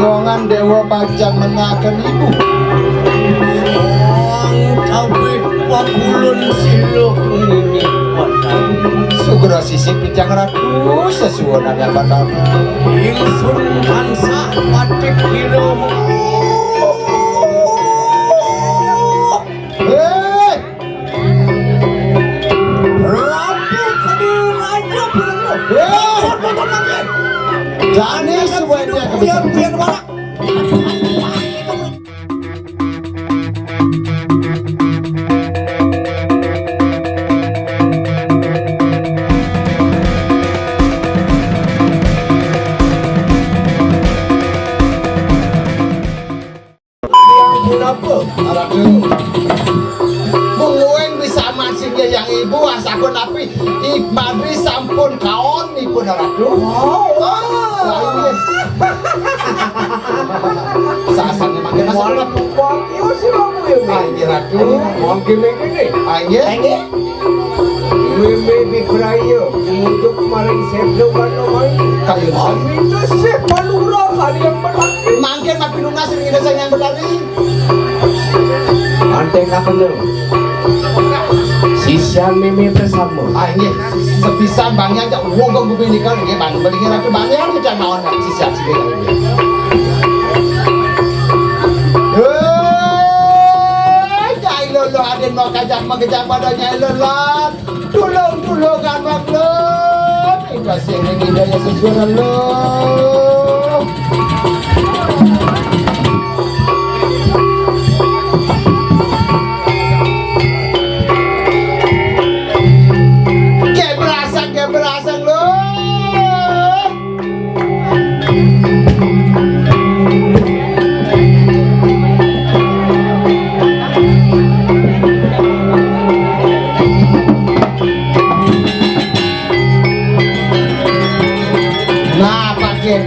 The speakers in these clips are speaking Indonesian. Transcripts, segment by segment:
Nyongan dewa bajang menakan ibu. Tapi pakulun siluh ini padang Sugro sisi pijang ratu sesuonan yang bakal ingsun tansah patik hiromu. Rabu kediri aja belum. Jadi semuanya Biar mana? Mungkin bisa masih yang ibu asapun tapi ibadri sampun kaon ibu ratu. Saasanya makin masalah. Wakil sih kamu ya. Ayo ratu. Mungkin begini. Ayo. Mimi di Prayo untuk maring sebelum main. Kayu Itu sih palura kali yang berarti. Mangkin mapinungas ring desa yang berlari. Antek aku sisa Mimi bersama. Ayo. Sepisan bangnya aja wong gue binikan nggih bang belingi ratu bangnya kita naon sisa sih. Lolo aden mau kajak mengejak badannya lelat tulung-tulungan maklum iba sering hidayah sesuara lo keberasa lo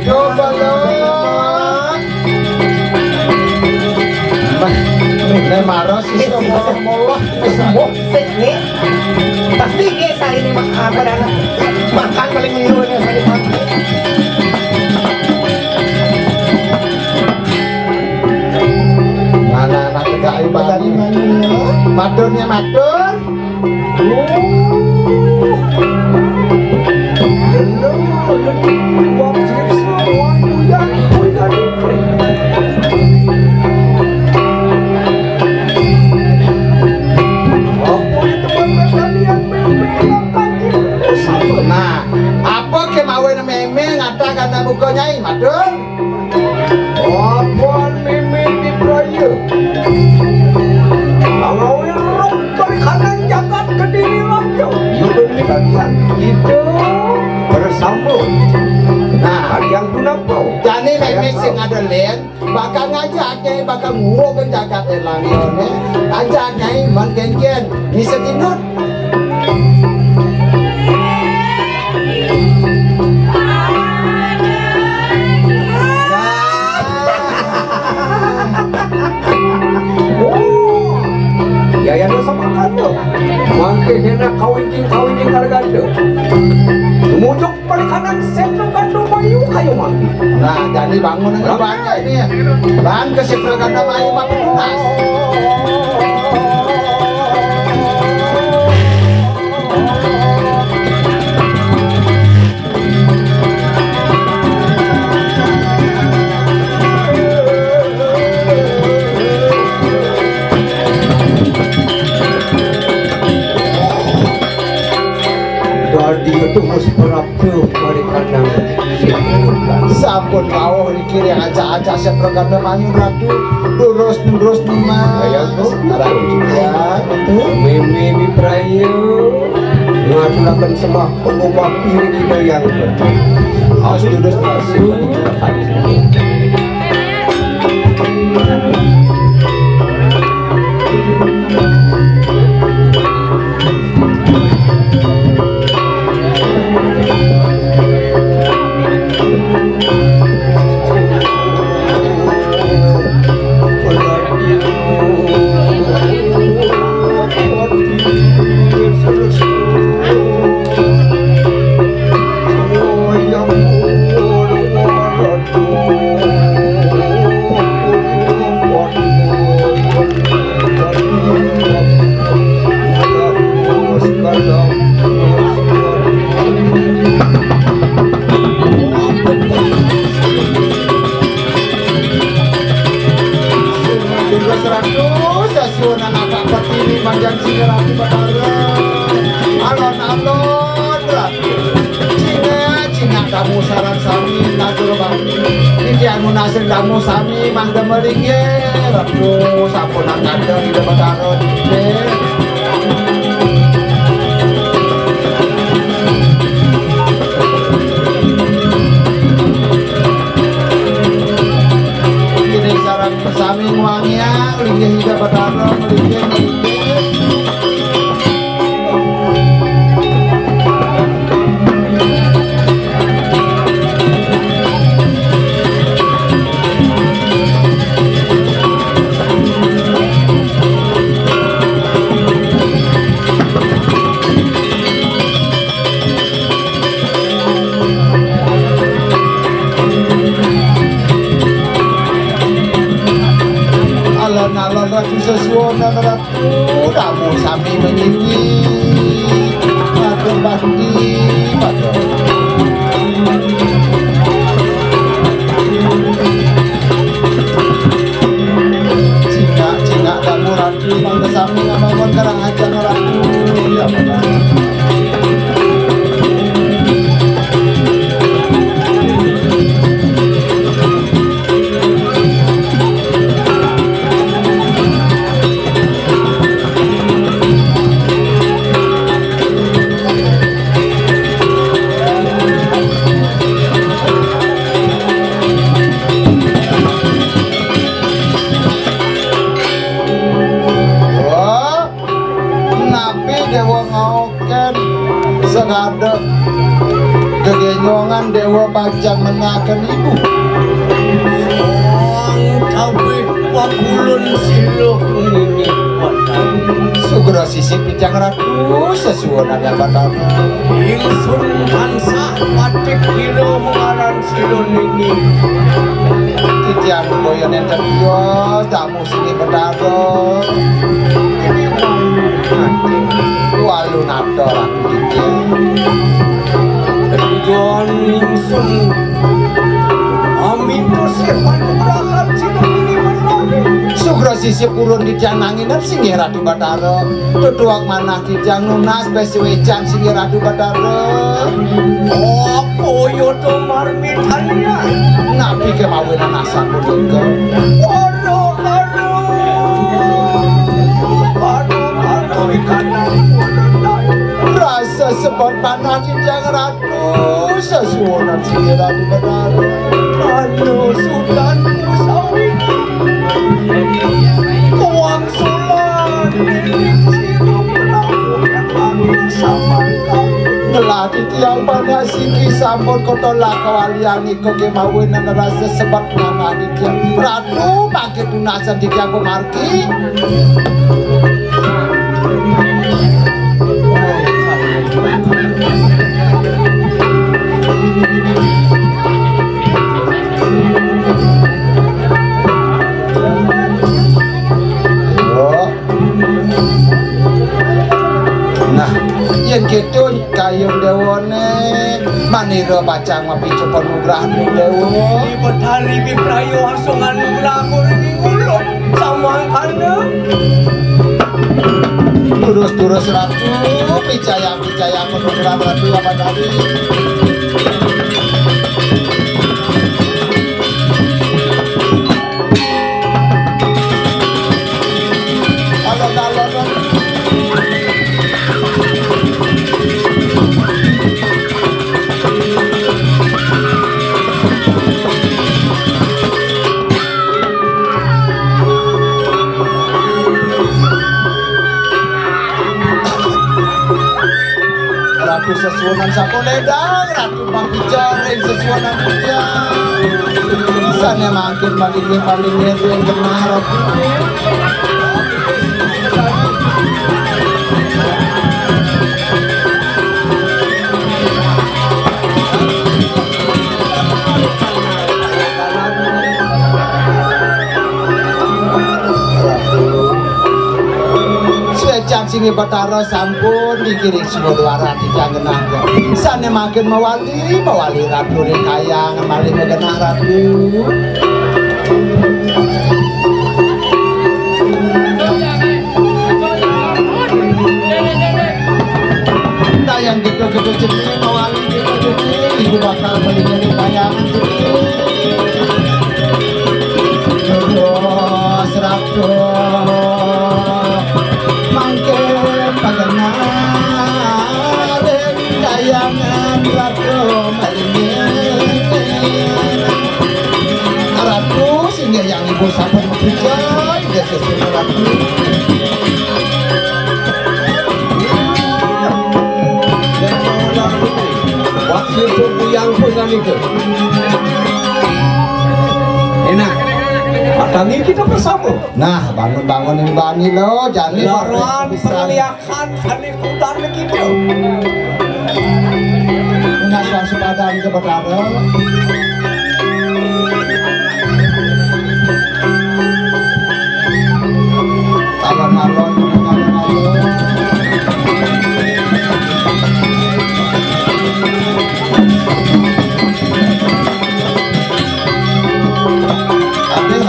coba lo maros itu molo nih pasti desa ini makan paling minggunya saya anak-anak tegak ibadi madurnya madur nah, apa kemauan meme ngatakan nak bukanya madur? Apaan Mimi di Prayo? Kalau yang rok berkanan jagat kediri raja. Yudun di kalian itu bersambung. Nah, yang tunapau. jadi meme sing ada len, bakal ngajaknya, bakal nguo penjagat elangnya, ajaknya mengken-ken, bisa tinut. Ya yang sama kado. Mangke hena kawin kargado. Mujuk perikanan setlo kado mayu kayo mangke. Nah, jadi bangun yang banyak ini ya. Bang kesepel karena mayu makunas. Dia tumus peraptu perikanan. Sampun kau dikiri aja sepel karena mayu ratu. Lurus mas. Ya, betul. Mimi di Prayo ngaturakan sembah pengubah piring kita yang Harus lurus Iki anu nasir kamu sami mangga meringge ratu sampun ngandel di Batara ini sarang sami ngwangia linggih di Batara meringge alon-alon ratu sesuona ratu kamu sami menyiwi pada bakti pada cina kamu ratu mangga sami ngabangun karang aja ratu ya benar. Segada kegenyongan dewa pajang menakan ibu tapi pakulun siluh ini padang segera sisi pijang ratu sesuana yang Batara ingsun tansah patik hiro mengaran silun ini titian boyan enten yo tamu sini Batara ini walu nado ratu titian tujuan ingsun amin persiapan berangkat silun ini menari Sugro sisi purun kijang nanginan singi ratu Batara tuduak manah kijang nunas besi wecan singi ratu Batara apa yodo marmitanya nabi kemawinan asal punika rasa sebab panah kijang ratu sesuonan singi ratu Batara anu Sultan Musawi Kuang Sulan Sirup melakukan angin samangkang ngelah tiang pada siki sampun kotola kawalian iko kemawinan rasa sebab panah kijang ratu bangkit tunasan kijang pemarki yen gitu kayung dewane manira bacang mapicu penugrahan dewa di betali biprayo hasungan lakur ini nguluk samangkana turus ratu picaya penugrahan ratu apa tadi ratu sesuanan sakoledang ratu pangkijaring sesuanan mulia sana makin paling yang kena ratu Secang singi Batara sampun dikiring semua luaran dijang genaga sana makin mewali ratu rekayang maling megenah ratu tayang gitu jenis mewali gitu ibu bakal maling rekayang jenis Aku sampai mencucai dia sesuatu lagi. Waktu suku yang pegang itu enak patangi kita bersama Nah, bangun-bangun ini bani lo, jangan laran bisa. pengliakan aneh kudan gitu Punya swaspada itu berada. Alon-alon, alon-alon. Habis,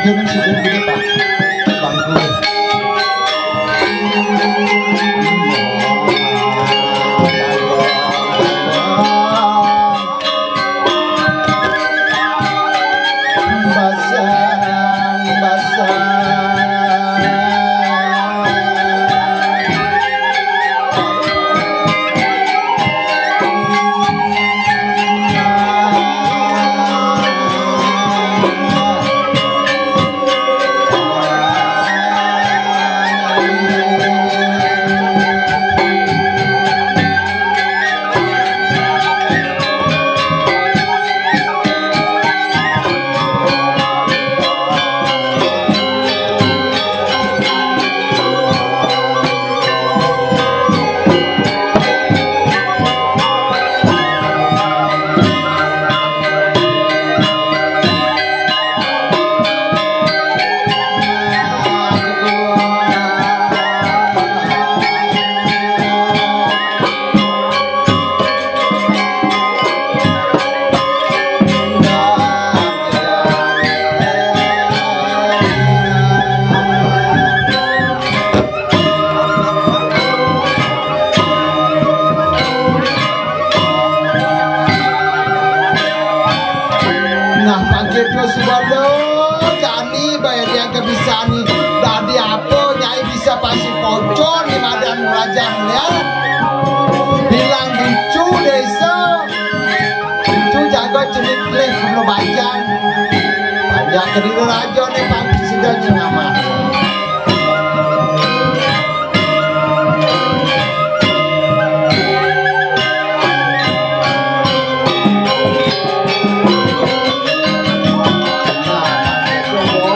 segini gini Pak. Bangku. Nah, panggil dia subado, jani bayar dia kebisani. Dari apa nyai bisa pasti pocong di madan rajang ya. Bilang bincu desa, bincu jago celik klik belum bajang. Banyak kediri raja nih panggil sudah nama.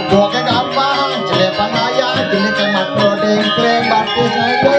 Bokeh gampang, celepan ayah, jenis kemat brodeng, kleng, batis, ayo.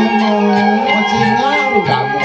Macam ngaruh kamu.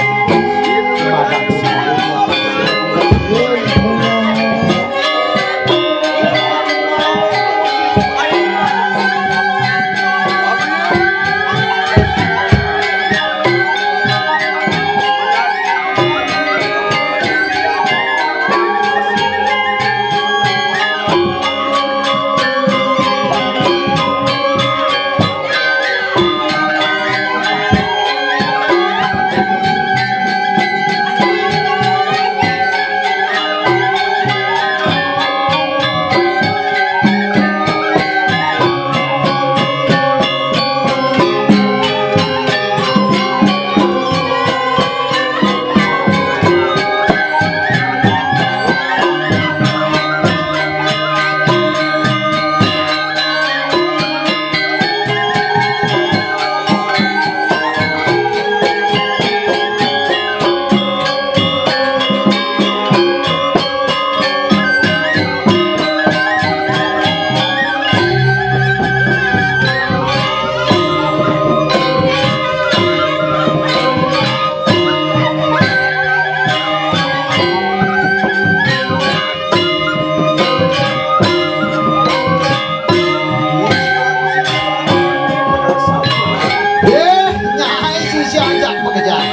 Nyai si siapa kerja?